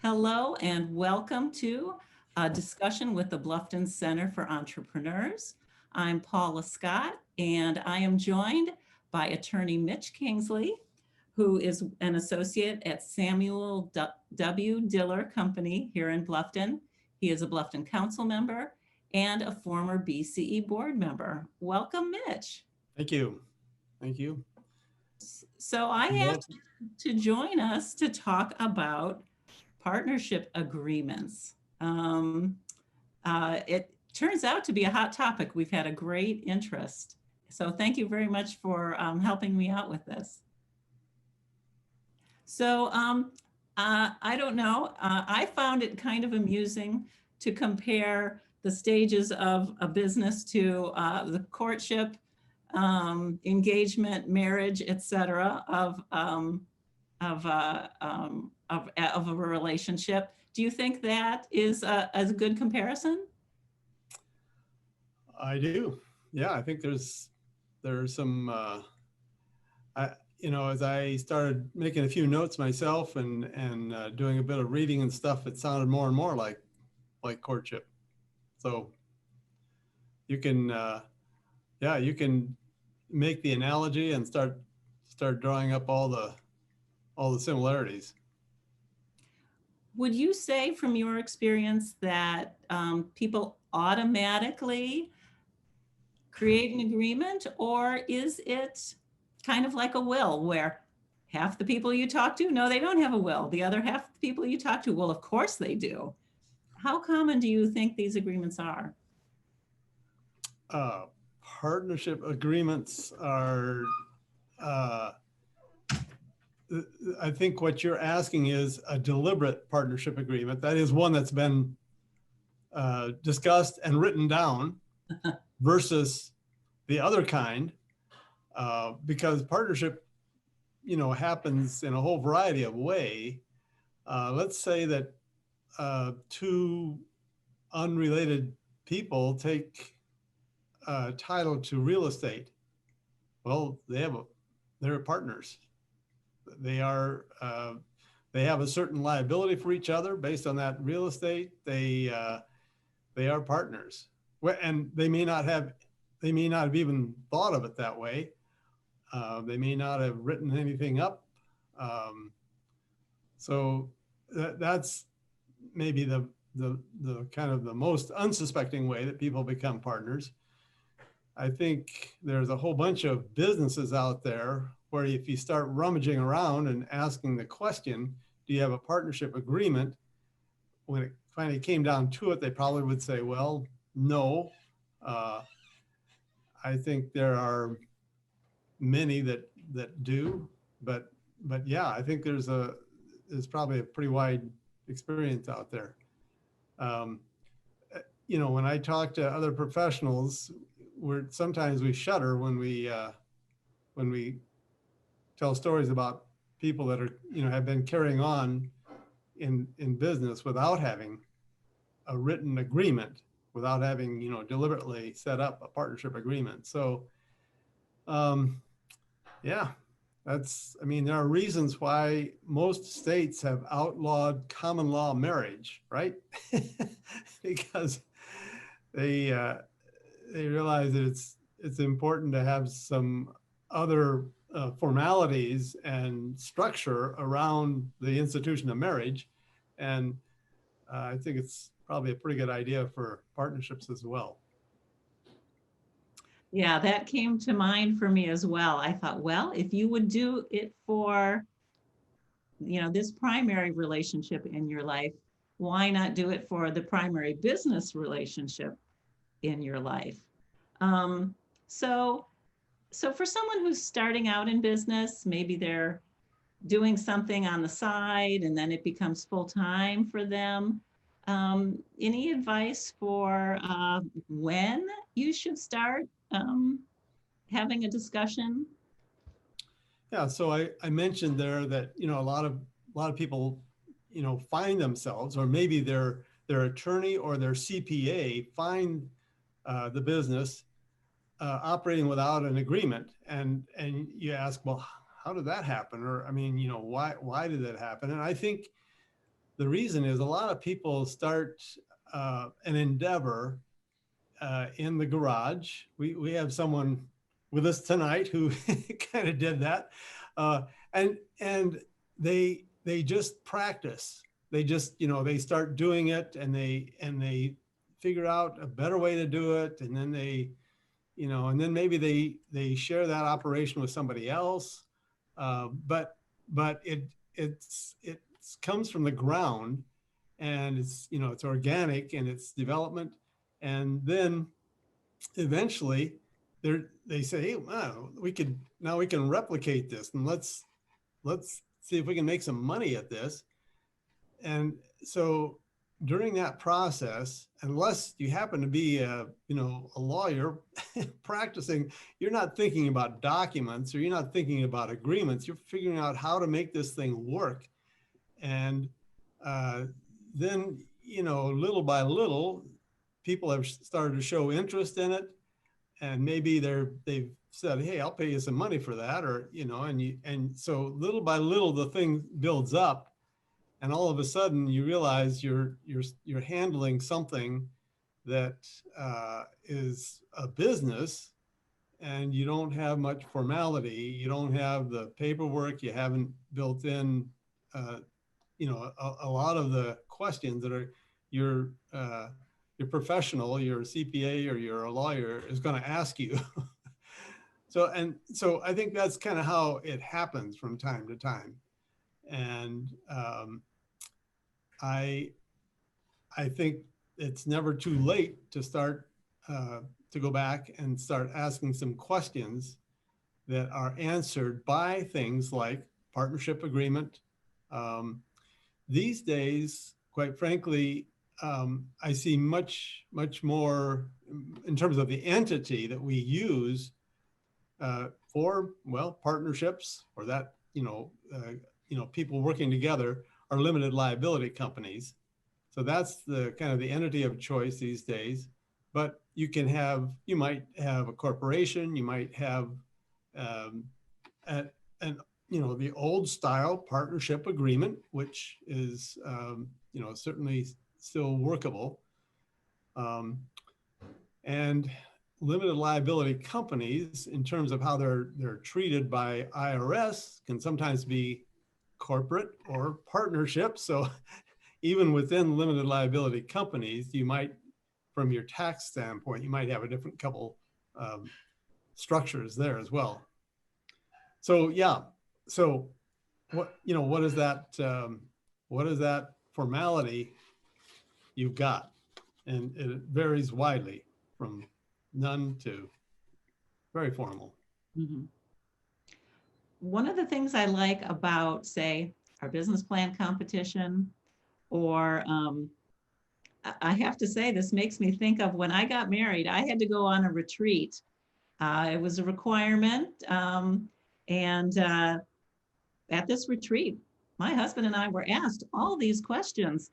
Hello and welcome to a discussion with the Bluffton Center for Entrepreneurs. I'm Paula Scott and I am joined by attorney Mitch Kingsley, who is an associate at Samuel W. Diller Company here in Bluffton. He is a Bluffton Council member and a former BCE board member. Welcome, Mitch. Thank you. Thank you. So I asked to join us to talk about partnership agreements. It turns out to be a hot topic. We've had a great interest. So thank you very much for helping me out with this. So I don't know. I found it kind of amusing to compare the stages of a business to the courtship, engagement, marriage, etc. Of a relationship. Do you think that is a good comparison? I do. Yeah, I think there's some. As I started making a few notes myself and doing a bit of reading and stuff, it sounded more and more like courtship. So you can, you can make the analogy and start drawing up all the similarities. Would you say from your experience that people automatically create an agreement, or is it kind of like a will where half the people you talk to, no, they don't have a will. The other half the people you talk to, well, of course they do. How common do you think these agreements are? Partnership agreements are, I think what you're asking is a deliberate partnership agreement. That is one that's been discussed and written down versus the other kind, because partnership, happens in a whole variety of ways. Let's say that two unrelated people take title to real estate. Well, they're partners. They have a certain liability for each other based on that real estate. They are partners, and they may not have even thought of it that way. They may not have written anything up. So that's maybe the kind of the most unsuspecting way that people become partners. I think there's a whole bunch of businesses out there where if you start rummaging around and asking the question, do you have a partnership agreement? When it finally came down to it, they probably would say, well, no. I think there are many that do, but yeah, I think there's probably a pretty wide experience out there. When I talk to other professionals, sometimes we shudder when we tell stories about people that are have been carrying on in business without having a written agreement, without having deliberately set up a partnership agreement. So there are reasons why most states have outlawed common law marriage, right? Because they realize that it's important to have some other formalities and structure around the institution of marriage. And I think it's probably a pretty good idea for partnerships as well. Yeah, that came to mind for me as well. I thought, well, if you would do it for, this primary relationship in your life, why not do it for the primary business relationship in your life? Um, so, so for someone who's starting out in business, maybe they're doing something on the side and then it becomes full time for them. Any advice for when you should start having a discussion? Yeah, so I mentioned there that a lot of people find themselves, or maybe their attorney or their CPA find the business operating without an agreement, and you ask, well, how did that happen? Or why did that happen? And I think the reason is a lot of people start an endeavor in the garage. We have someone with us tonight who kind of did that, and they just practice. They just, you know, they start doing it, and they figure out a better way to do it, and then they, you know, and then maybe they share that operation with somebody else, but it comes from the ground, and it's, you know, it's organic in its development, and then eventually they say, hey, wow, we can replicate this, and let's see if we can make some money at this. And so during that process, unless you happen to be a, you know, a lawyer practicing, you're not thinking about documents, or you're not thinking about agreements. You're figuring out how to make this thing work. And then, you know, little by little, people have started to show interest in it, and maybe they've said, hey, I'll pay you some money for that, or, you know, and so little by little the thing builds up, and all of a sudden you realize you're handling something that is a business, and you don't have much formality, you don't have the paperwork, you haven't built in you know, a lot of the questions that are your professional, your CPA or your lawyer is going to ask you. So I think that's kind of how it happens from time to time. And I think it's never too late to start to go back and start asking some questions that are answered by things like partnership agreement. These days, quite frankly, I see much more in terms of the entity that we use for, well, partnerships, or that, you know, people working together, are limited liability companies. So that's the kind of the entity of choice these days. But you might have a corporation, you might have an you know, the old style partnership agreement, which is, you know, certainly still workable. And limited liability companies, in terms of how they're treated by IRS, can sometimes be corporate or partnership. So even within limited liability companies, you might, from your tax standpoint, you might have a different couple structures there as well. So yeah, so what, you know, what is that formality you've got? And it varies widely from none to very formal. Mhm. One of the things I like about, say, our business plan competition, or I have to say, this makes me think of when I got married, I had to go on a retreat. It was a requirement. And at this retreat, my husband and I were asked all these questions.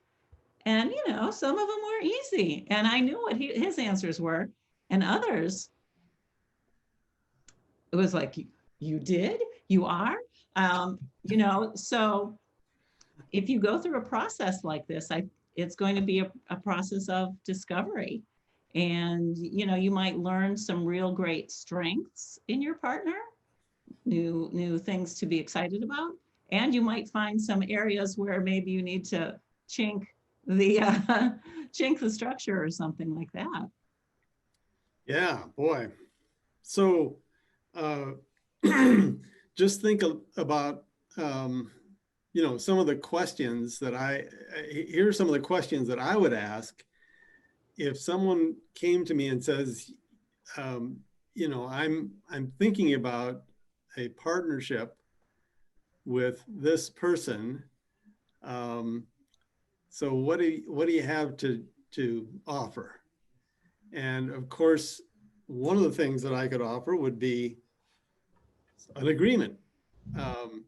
And, you know, some of them were easy. And I knew what his answers were. And others, it was like, you did? You are? You know, so if you go through a process like this, it's going to be a process of discovery. And, you know, you might learn some real great strengths in your partner, new things to be excited about. And you might find some areas where maybe you need to chink the chink the structure or something like that. Yeah, boy. So uh, just think about, you know, some of the questions that here are some of the questions that I would ask if someone came to me and says, you know, I'm thinking about a partnership with this person. So what do you have to offer? And of course, one of the things that I could offer would be an agreement. Um,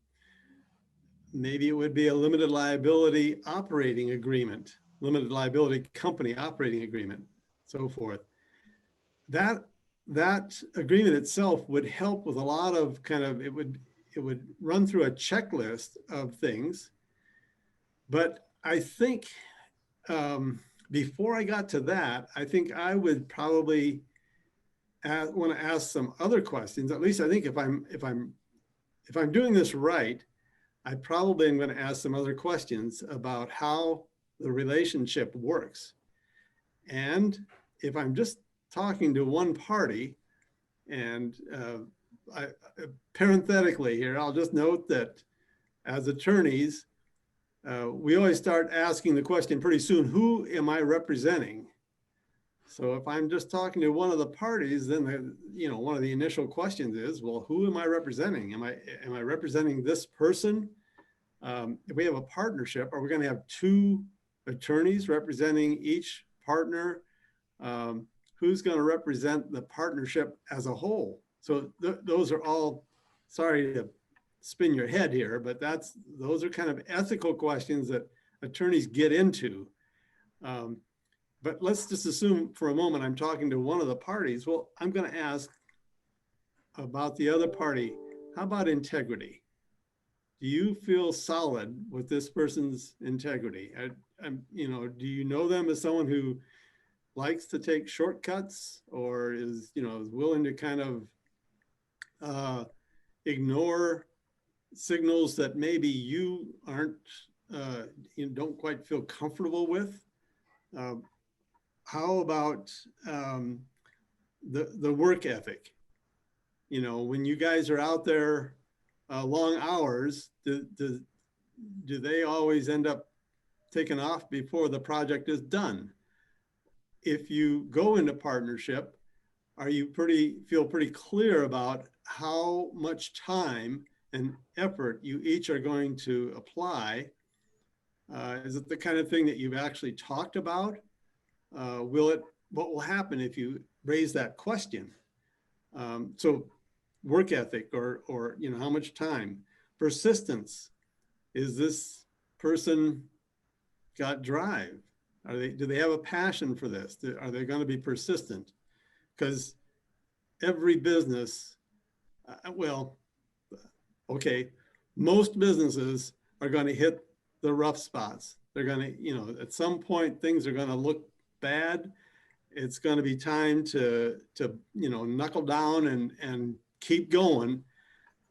Maybe it would be a limited liability operating agreement, limited liability company operating agreement, so forth. That agreement itself would help with a lot of kind of, it would run through a checklist of things, but I think before I got to that, I think I would probably want to ask some other questions. At least I think if I'm doing this right, I probably am going to ask some other questions about how the relationship works. And if I'm just talking to one party, and parenthetically here, I'll just note that as attorneys, we always start asking the question pretty soon, who am I representing? So if I'm just talking to one of the parties, then one of the initial questions is, well, who am I representing? Am I representing this person? If we have a partnership, are we going to have two attorneys representing each partner? Who's going to represent the partnership as a whole? So those are all, sorry to spin your head here, but those are kind of ethical questions that attorneys get into. But let's just assume for a moment I'm talking to one of the parties. Well, I'm going to ask about the other party. How about integrity? Do you feel solid with this person's integrity? Do you know them as someone who likes to take shortcuts, or is willing to kind of ignore signals that maybe you aren't don't quite feel comfortable with? How about the work ethic? When you guys are out there long hours, do they always end up taking off before the project is done? If you go into partnership, are you feel pretty clear about how much time and effort you each are going to apply? Is it the kind of thing that you've actually talked about? What will happen if you raise that question? So work ethic, or how much time? Persistence. Is this person got drive? Do they have a passion for this? Are they going to be persistent? Because every business, okay, most businesses are going to hit the rough spots. They're going to, at some point, things are going to look bad. It's going to be time to knuckle down and keep going.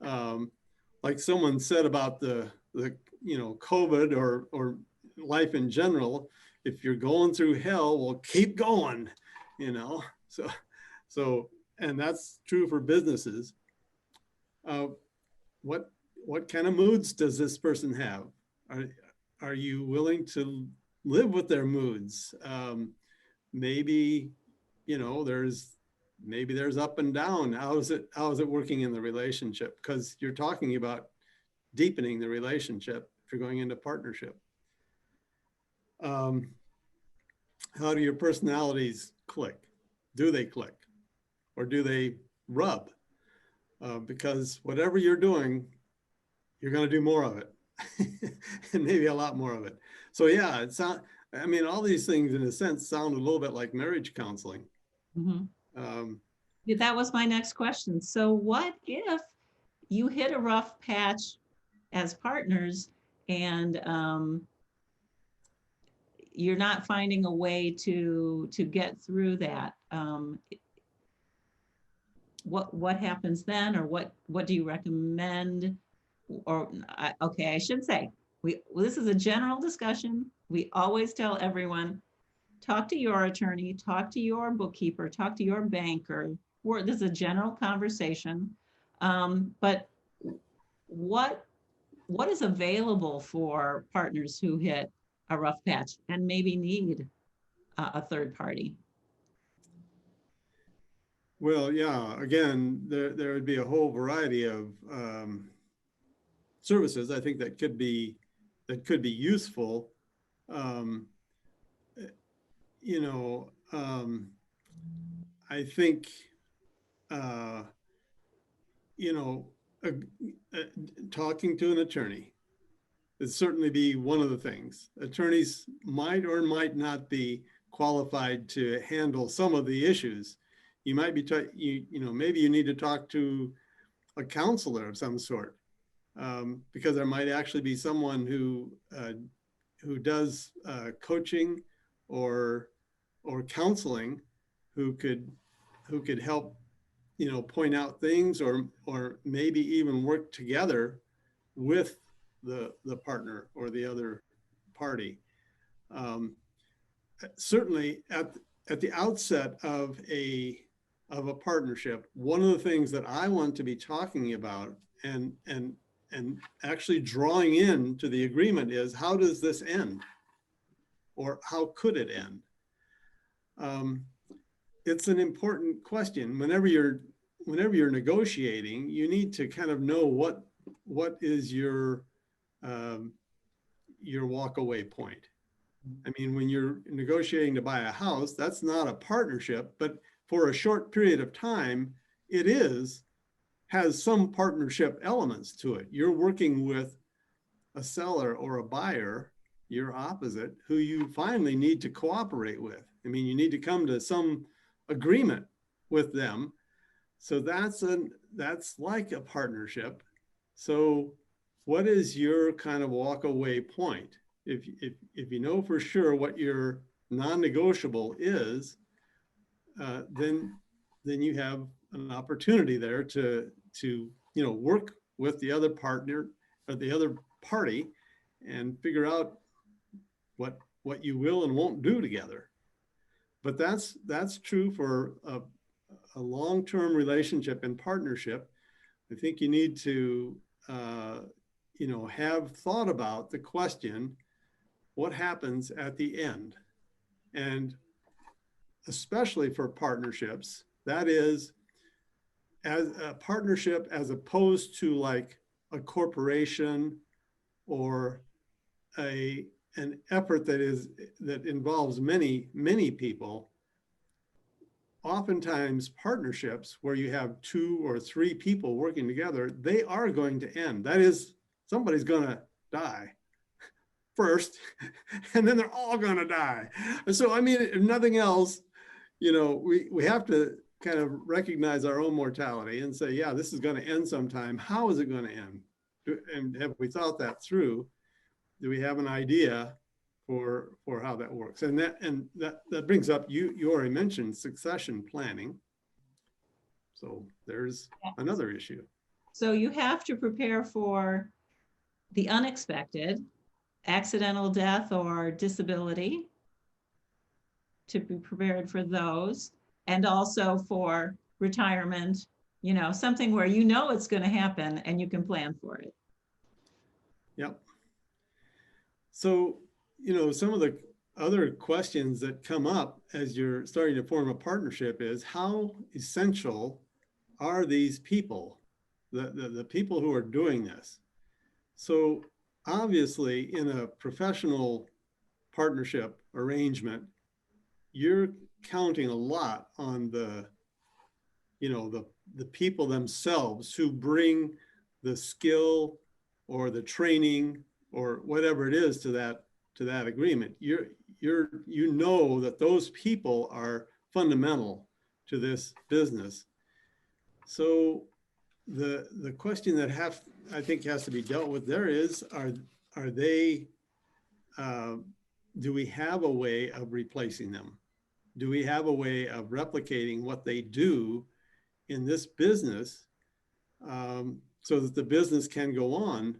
Like someone said about the COVID or life in general, if you're going through hell, well, keep going, So, and that's true for businesses. What kind of moods does this person have? Are you willing to live with their moods? Maybe there's up and down. How is it working in the relationship? Because you're talking about deepening the relationship if you're going into partnership. How do your personalities click? Do they click, or do they rub? Because whatever you're doing, you're going to do more of it, and maybe a lot more of it. So yeah, all these things in a sense sound a little bit like marriage counseling. Mm-hmm. That was my next question. So what if you hit a rough patch as partners, and you're not finding a way to get through that? What happens then, or what do you recommend? Or okay, I should say, this is a general discussion. We always tell everyone, talk to your attorney, talk to your bookkeeper, talk to your banker. This is a general conversation. But what is available for partners who hit a rough patch and maybe need a third party? Well, yeah, again, there would be a whole variety of services, I think, that could be useful. I think, talking to an attorney would certainly be one of the things. Attorneys might or might not be qualified to handle some of the issues. You might be, maybe you need to talk to a counselor of some sort, because there might actually be someone who does coaching or counseling, who could help, point out things, or maybe even work together with the partner or the other party. Um, Certainly at the outset of a partnership, one of the things that I want to be talking about and actually drawing into the agreement is, how does this end, or how could it end? Um, it's an important question. Whenever you're negotiating, you need to kind of know what is um, your walk away point. I mean, when you're negotiating to buy a house, that's not a partnership, but for a short period of time, it has some partnership elements to it. You're working with a seller or a buyer, your opposite, who you finally need to cooperate with. I mean, you need to come to some agreement with them. So that's like a partnership. So what is your kind of walk away point? If you know for sure what your non-negotiable is, then you have an opportunity there to work with the other partner or the other party and figure out what you will and won't do together. But that's true for a long-term relationship and partnership. I think you need to have thought about the question, what happens at the end? And especially for partnerships, that is, as a partnership as opposed to like a corporation or an effort that involves many people. Oftentimes partnerships where you have 2 or 3 people working together, they are going to end. That is, somebody's going to die first, and then they're all going to die. So, I mean, if nothing else, we have to kind of recognize our own mortality and say, yeah, this is going to end sometime. How is it going to end? And have we thought that through? Do we have an idea for how that works? And that brings up, you already mentioned succession planning. So there's another issue. So you have to prepare for the unexpected, accidental death or disability, to be prepared for those, and also for retirement, something where it's going to happen and you can plan for it. Yep. So, some of the other questions that come up as you're starting to form a partnership is, how essential are these people, the people who are doing this? So obviously in a professional partnership arrangement, you're counting a lot on the people themselves who bring the skill or the training or whatever it is to that agreement. You know that those people are fundamental to this business. So the question that I think has to be dealt with there is, are they do we have a way of replacing them? Do we have a way of replicating what they do in this business, so that the business can go on?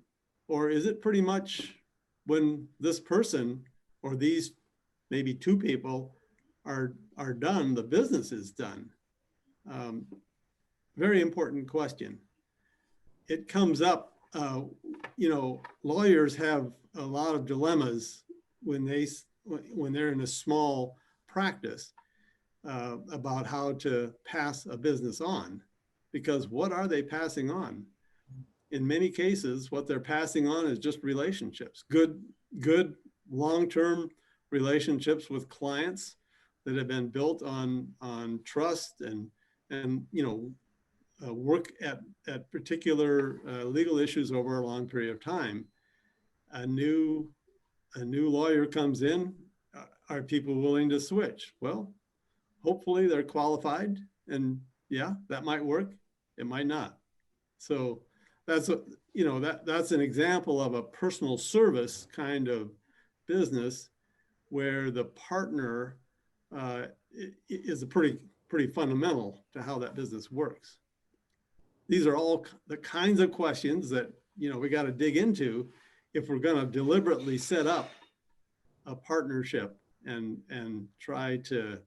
Or is it pretty much, when this person or these maybe 2 people are done, the business is done? Very important question. It comes up, lawyers have a lot of dilemmas when they're in a small practice, about how to pass a business on, because what are they passing on? In many cases, what they're passing on is just relationships, good long-term relationships with clients that have been built on trust and work at particular legal issues over a long period of time. A new lawyer comes in. Are people willing to switch? Well, hopefully they're qualified, and yeah, that might work. It might not. So that's an example of a personal service kind of business where the partner is a pretty fundamental to how that business works. These are all the kinds of questions that, we got to dig into if we're going to deliberately set up a partnership and try to,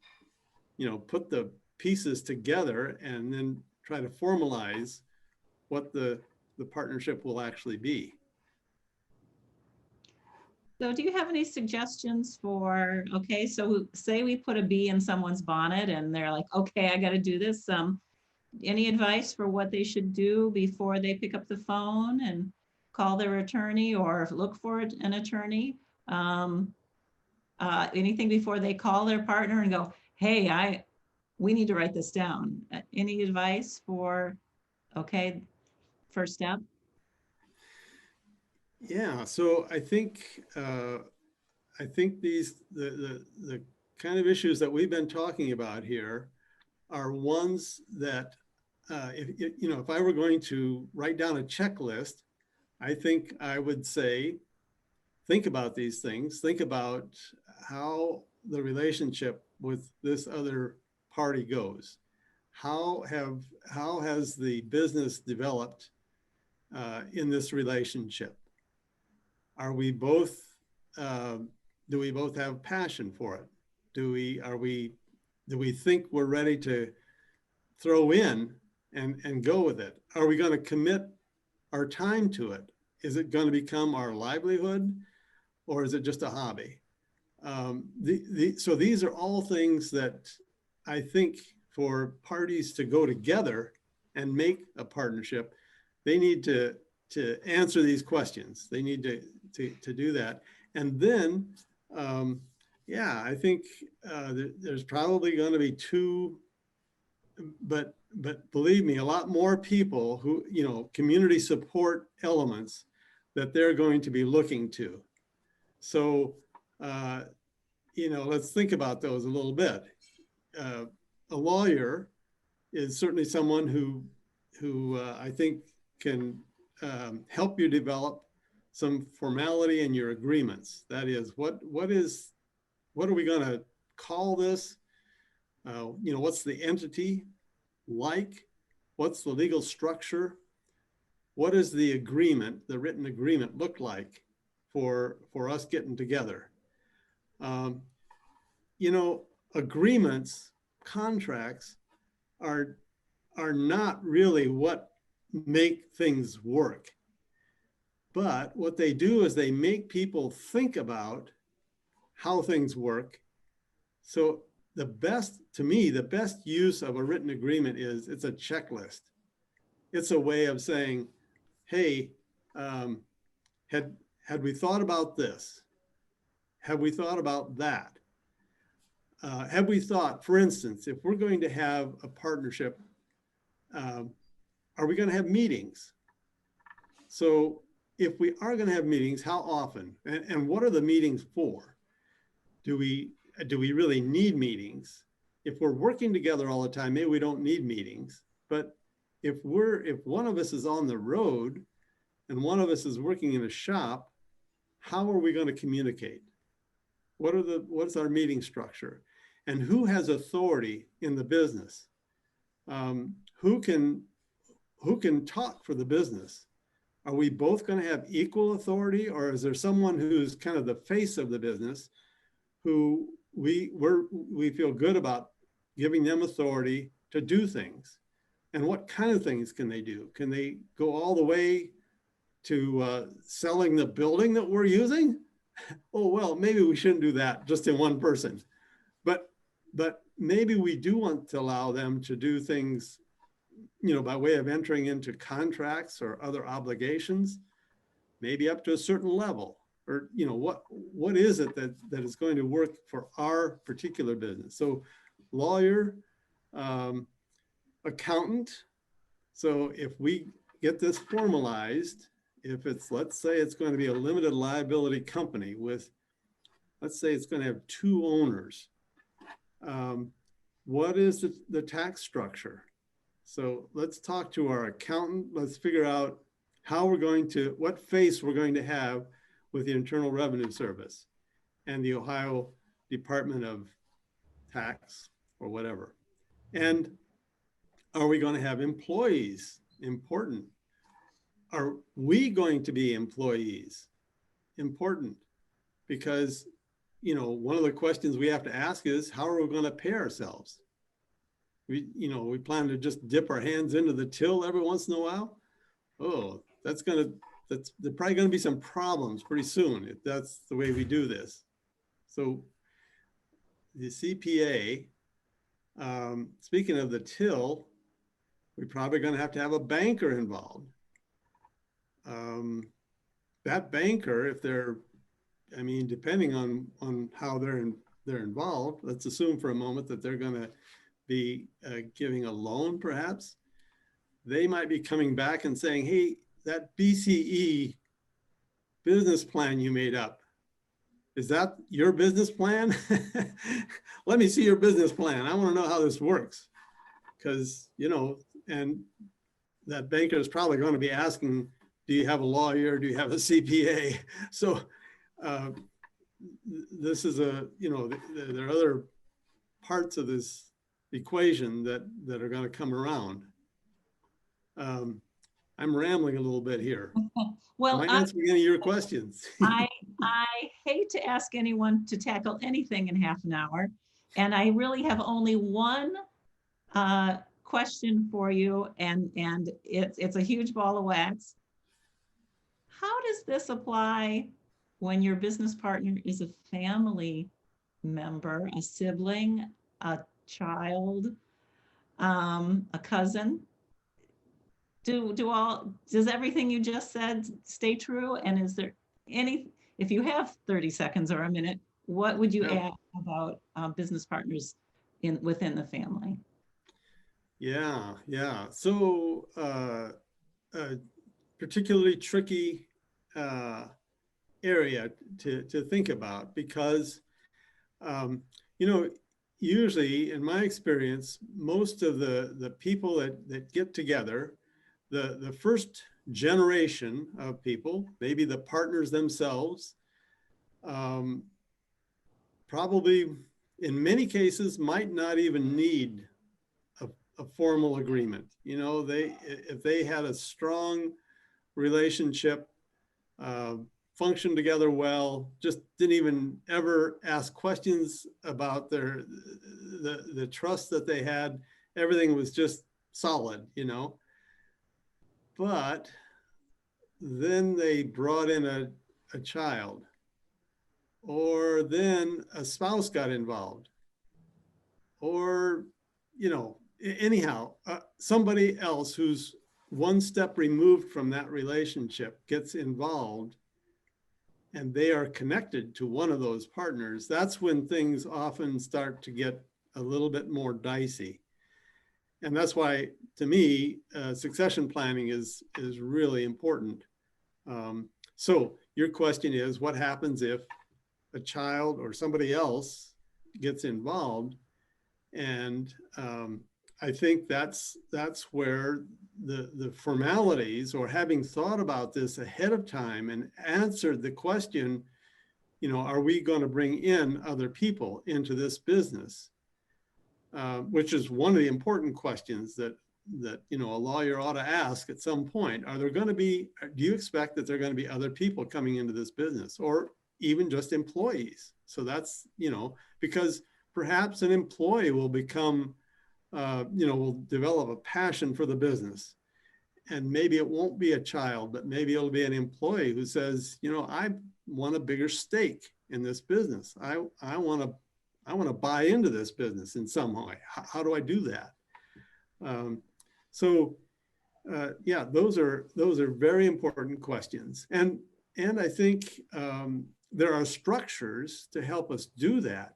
put the pieces together and then try to formalize what the partnership will actually be. So do you have any suggestions for, okay, so say we put a bee in someone's bonnet and they're like, okay, I got to do this. Any advice for what they should do before they pick up the phone and call their attorney or look for an attorney? Anything before they call their partner and go, hey, we need to write this down. Any advice for, okay, first step? Yeah, so I think these the kind of issues that we've been talking about here are ones that if I were going to write down a checklist, I think I would say, think about these things. Think about how the relationship with this other party goes. How has the business developed in this relationship? Are we both do we both have passion for it? Do we think we're ready to throw in and go with it? Are we going to commit our time to it? Is it going to become our livelihood, or is it just a hobby? So these are all things that I think for parties to go together and make a partnership, they need to answer these questions. They need to do that. And then, I think there's probably going to be two, but believe me, a lot more people who, community support elements that they're going to be looking to. So, let's think about those a little bit. A lawyer is certainly someone who I think can help you develop some formality in your agreements. That is, what are we going to call this? What's the entity like? What's the legal structure? What does the agreement, the written agreement, look like for us getting together? Agreements, contracts are not really what make things work. But what they do is they make people think about how things work. So the best use of a written agreement is it's a checklist. It's a way of saying, hey, had we thought about this? Have we thought about that? Have we thought, for instance, if we're going to have a partnership, are we going to have meetings? So if we are going to have meetings, how often? And what are the meetings for? Do we really need meetings? If we're working together all the time, maybe we don't need meetings. But if one of us is on the road and one of us is working in a shop, how are we going to communicate? What's our meeting structure? And who has authority in the business? Who can talk for the business? Are we both going to have equal authority, or is there someone who's kind of the face of the business who we feel good about giving them authority to do things? And what kind of things can they do? Can they go all the way to selling the building that we're using? Oh, well, maybe we shouldn't do that just in one person. But maybe we do want to allow them to do things, by way of entering into contracts or other obligations, maybe up to a certain level. Or, what is it that is going to work for our particular business? So lawyer, accountant. So if we get this formalized, let's say it's going to be a limited liability company with, let's say it's going to have two owners. What is the tax structure? So let's talk to our accountant. Let's figure out what face we're going to have with the Internal Revenue Service. and the Ohio Department of Tax or whatever. And are we going to have employees? Important. Are we going to be employees? Important. Because, one of the questions we have to ask is, how are we going to pay ourselves? We plan to just dip our hands into the till every once in a while. Oh, there's probably going to be some problems pretty soon if that's the way we do this. So the CPA, speaking of the till, we're probably going to have a banker involved. That banker, if they're, depending on how they're involved, let's assume for a moment that they're going to be giving a loan, perhaps. They might be coming back and saying, hey, that BCE business plan you made up, is that your business plan? Let me see your business plan. I want to know how this works. Because, and that banker is probably going to be asking, do you have a lawyer? Do you have a CPA? So this is there are other parts of this equation that are going to come around. I'm rambling a little bit here. Well, Am I answering any of your questions? I hate to ask anyone to tackle anything in half an hour, and I really have only one question for you, and it's a huge ball of wax. How does this apply when your business partner is a family member, a sibling, a child, a cousin? Does everything you just said stay true? And is there if you have 30 seconds or a minute, what would you add about business partners within the family? Yeah. So particularly tricky area to think about because, usually in my experience, most of the people that get together, the first generation of people, maybe the partners themselves, probably in many cases might not even need a formal agreement. If they had a strong relationship, functioned together well, just didn't even ever ask questions about the trust that they had. Everything was just solid, But then they brought in a child, or then a spouse got involved, or, anyhow, somebody else who's one step removed from that relationship gets involved and they are connected to one of those partners. That's when things often start to get a little bit more dicey. And that's why, to me, succession planning is really important. So your question is, what happens if a child or somebody else gets involved? And I think that's where the formalities, or having thought about this ahead of time and answered the question, are we going to bring in other people into this business? Which is one of the important questions that a lawyer ought to ask at some point. Do you expect that there are going to be other people coming into this business, or even just employees? So that's, because perhaps an employee will become, will develop a passion for the business. And maybe it won't be a child, but maybe it'll be an employee who says, I want a bigger stake in this business. I want to buy into this business in some way. How do I do that? Those are very important questions. And I think there are structures to help us do that.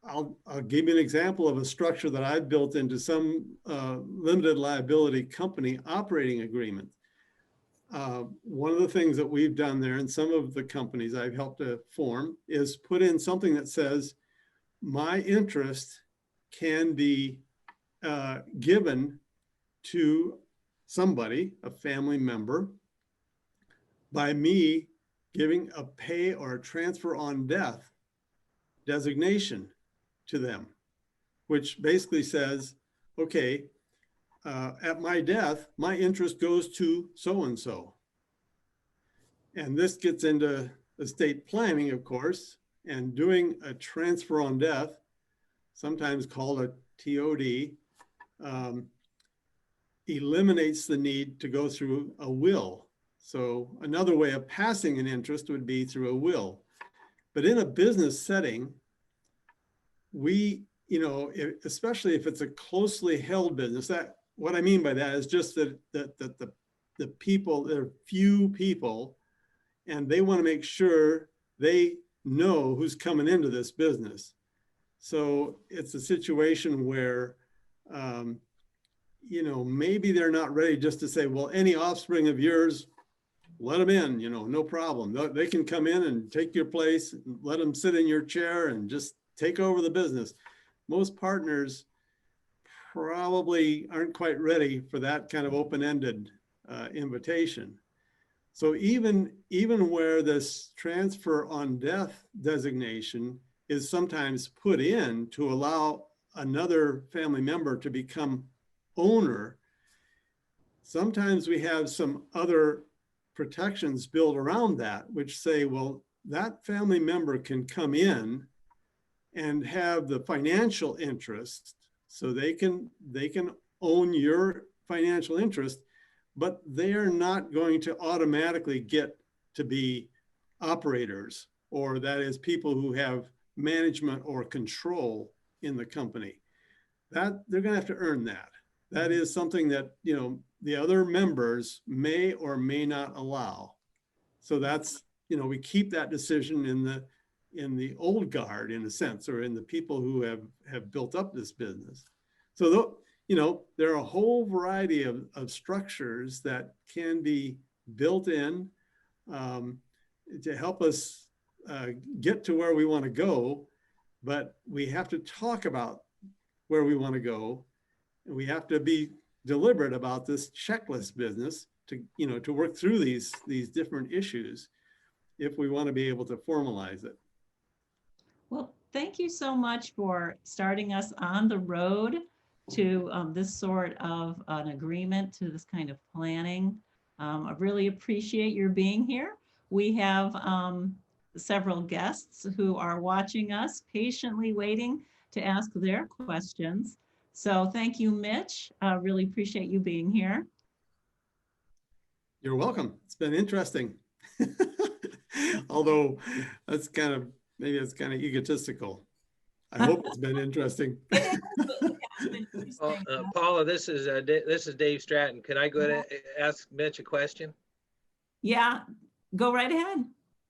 I'll give you an example of a structure that I've built into some limited liability company operating agreement. One of the things that we've done there in some of the companies I've helped to form is put in something that says my interest can be given to somebody, a family member, by me giving a pay or a transfer on death designation to them, which basically says, okay, at my death, my interest goes to so-and-so. And this gets into estate planning, of course, and doing a transfer on death, sometimes called a TOD, eliminates the need to go through a will. So another way of passing an interest would be through a will. But in a business setting, we, especially if it's a closely held business, that what I mean by that is just that the people, there are few people, and they want to make sure they know who's coming into this business. So it's a situation where, maybe they're not ready just to say, well, any offspring of yours, let them in, no problem. They can come in and take your place, let them sit in your chair and just take over the business. Most partners probably aren't quite ready for that kind of open-ended invitation. So even where this transfer on death designation is sometimes put in to allow another family member to become owner, sometimes we have some other protections built around that, which say, well, that family member can come in and have the financial interest, so they can own your financial interest, but they are not going to automatically get to be operators, or that is people who have management or control in the company. That they're going to have to earn that. That is something that, the other members may or may not allow. So that's, we keep that decision in the old guard, in a sense, or in the people who have built up this business. So, there are a whole variety of structures that can be built in to help us get to where we want to go, but we have to talk about where we want to go, and we have to be deliberate about this checklist business to work through these different issues if we want to be able to formalize it. Well, thank you so much for starting us on the road to this sort of an agreement, to this kind of planning. I really appreciate your being here. We have several guests who are watching us, patiently waiting to ask their questions. So thank you, Mitch. Really appreciate you being here. You're welcome. It's been interesting. Although maybe it's kind of egotistical. I hope it's been interesting. Paula, this is Dave Stratton. Can I go to ask Mitch a question? Yeah, go right ahead.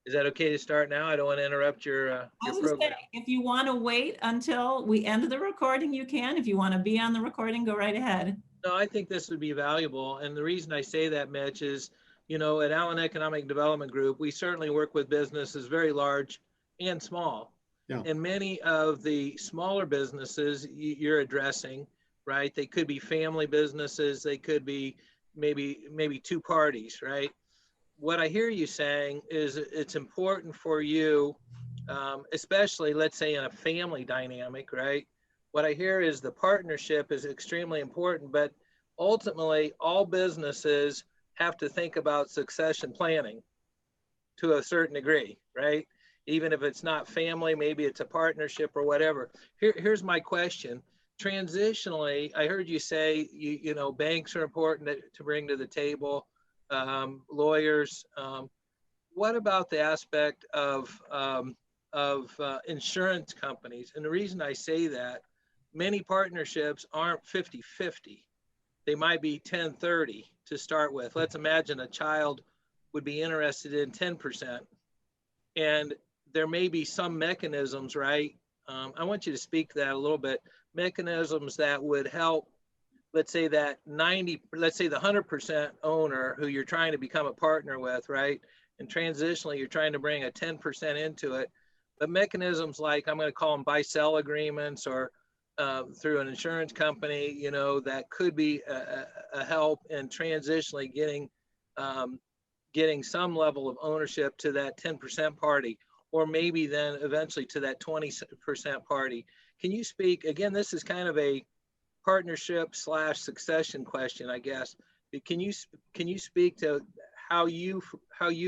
Is that okay to start now? I don't want to interrupt your program. If you want to wait until we end the recording, you can. If you want to be on the recording, go right ahead. No, I think this would be valuable. And the reason I say that, Mitch, is, at Allen Economic Development Group, we certainly work with businesses very large and small. Yeah. And many of the smaller businesses you're addressing, right? They could be family businesses. They could be maybe two parties, right? What I hear you saying is it's important for you, especially let's say in a family dynamic, right? What I hear is the partnership is extremely important, but ultimately all businesses have to think about succession planning to a certain degree, right? Even if it's not family, maybe it's a partnership or whatever. Here's my question. Transitionally, I heard you say, banks are important to bring to the table. Lawyers. What about the aspect of insurance companies? And the reason I say that, many partnerships aren't 50-50. They might be 10-30 to start with. Let's imagine a child would be interested in 10%. And there may be some mechanisms, right? I want you to speak to that a little bit. Mechanisms that would help, let's say the 100% owner who you're trying to become a partner with, right? And transitionally, you're trying to bring a 10% into it. But mechanisms like, I'm going to call them buy-sell agreements, or through an insurance company, that could be a help in transitionally getting getting some level of ownership to that 10% party, or maybe then eventually to that 20% party. Can you speak, again, this is kind of a partnership / succession question, I guess. Can you speak to how you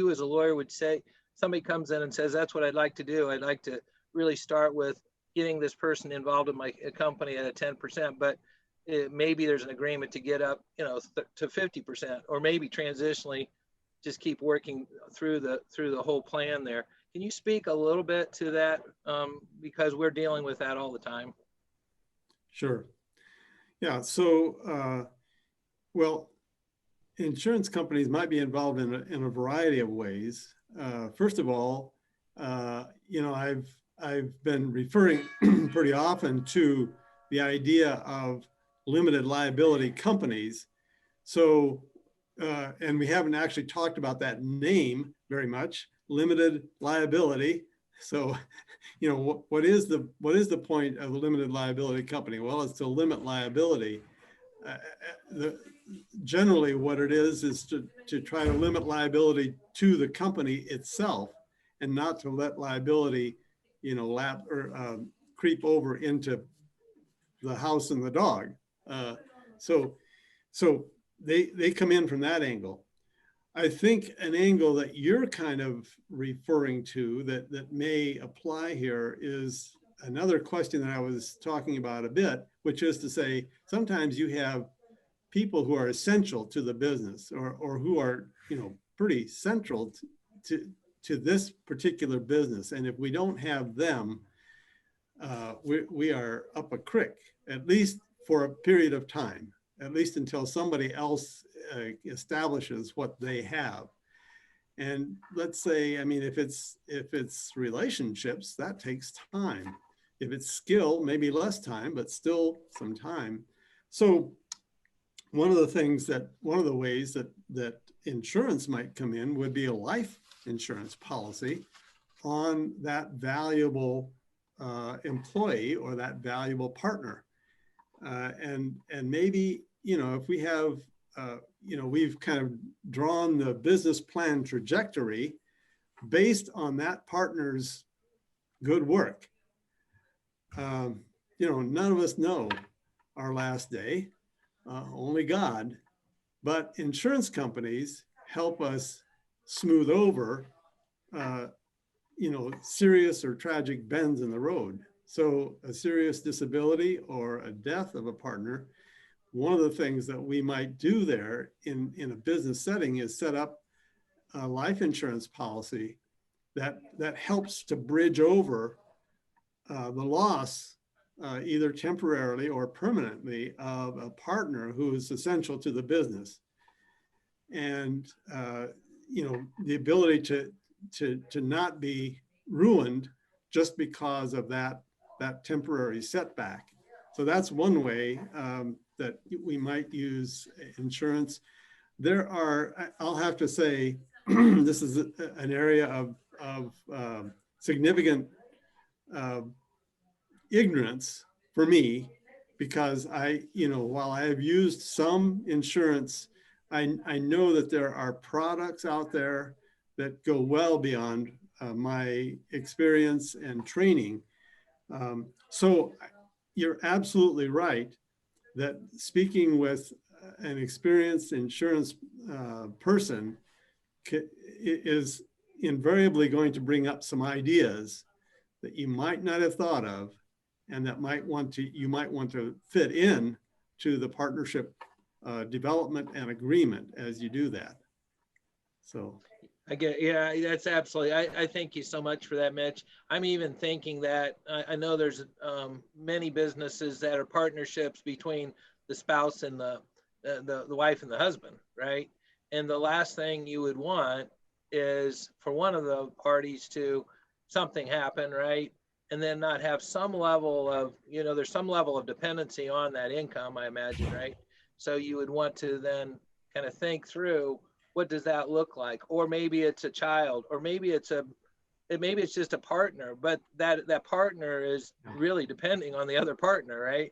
as a lawyer would say, somebody comes in and says, that's what I'd like to do. I'd like to really start with getting this person involved in my company at a 10%, but maybe there's an agreement to get up, to 50%, or maybe transitionally just keep working through the whole plan there. Can you speak a little bit to that? Because we're dealing with that all the time. Sure. Yeah. So, well, insurance companies might be involved in a variety of ways. First of all, I've been referring pretty often to the idea of limited liability companies. So, and we haven't actually talked about that name very much, limited liability. So, what is the point of a limited liability company? Well, it's to limit liability. Generally, what it is to try to limit liability to the company itself, and not to let liability, creep over into the house and the dog. So they come in from that angle. I think an angle that you're kind of referring to that may apply here is another question that I was talking about a bit, which is to say, sometimes you have people who are essential to the business, or who are, pretty central to this particular business. And if we don't have them, we are up a creek, at least for a period of time, at least until somebody else establishes what they have. And let's say, if it's relationships, that takes time. If it's skill, maybe less time, but still some time. So one of the ways that insurance might come in would be a life insurance policy on that valuable employee or that valuable partner. And maybe, if we have, we've kind of drawn the business plan trajectory based on that partner's good work. None of us know our last day, only God, but insurance companies help us smooth over, serious or tragic bends in the road. So a serious disability or a death of a partner, one of the things that we might do there in a business setting is set up a life insurance policy that helps to bridge over the loss, either temporarily or permanently, of a partner who is essential to the business. And, the ability to not be ruined just because of that temporary setback. So that's one way that we might use insurance. There are, I'll have to say, this is an area of significant ignorance for me, because while I have used some insurance, I know that there are products out there that go well beyond my experience and training. So you're absolutely right that speaking with an experienced insurance person is invariably going to bring up some ideas that you might not have thought of, and that you might want to fit in to the partnership development and agreement as you do that. So I get, yeah, that's absolutely. I thank you so much for that, Mitch. I'm even thinking that I know there's many businesses that are partnerships between the spouse and the wife and the husband, right? And the last thing you would want is for one of the parties to something happen, right? And then not have some level of, there's some level of dependency on that income, I imagine, right? So you would want to then kind of think through, what does that look like? Or maybe it's a child, or maybe it's just a partner, but that partner is really depending on the other partner, right?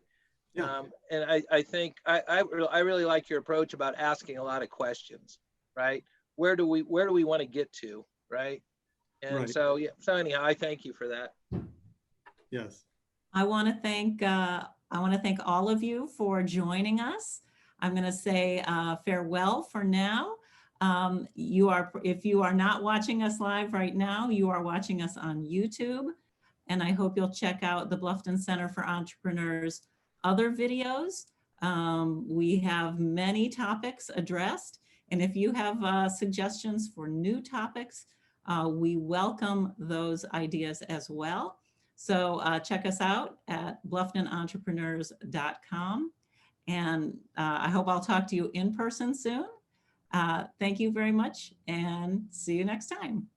Yeah. And I think I really like your approach about asking a lot of questions, right? where do we want to get to, right? And Right. so, yeah, so anyhow, I thank you for that. Yes. I want to thank all of you for joining us. I'm going to say farewell for now. If you are not watching us live right now, you are watching us on YouTube. And I hope you'll check out the Bluffton Center for Entrepreneurs' other videos. We have many topics addressed. And if you have suggestions for new topics, we welcome those ideas as well. So check us out at blufftonneentrepreneurs.com. And I hope I'll talk to you in person soon. Thank you very much and see you next time.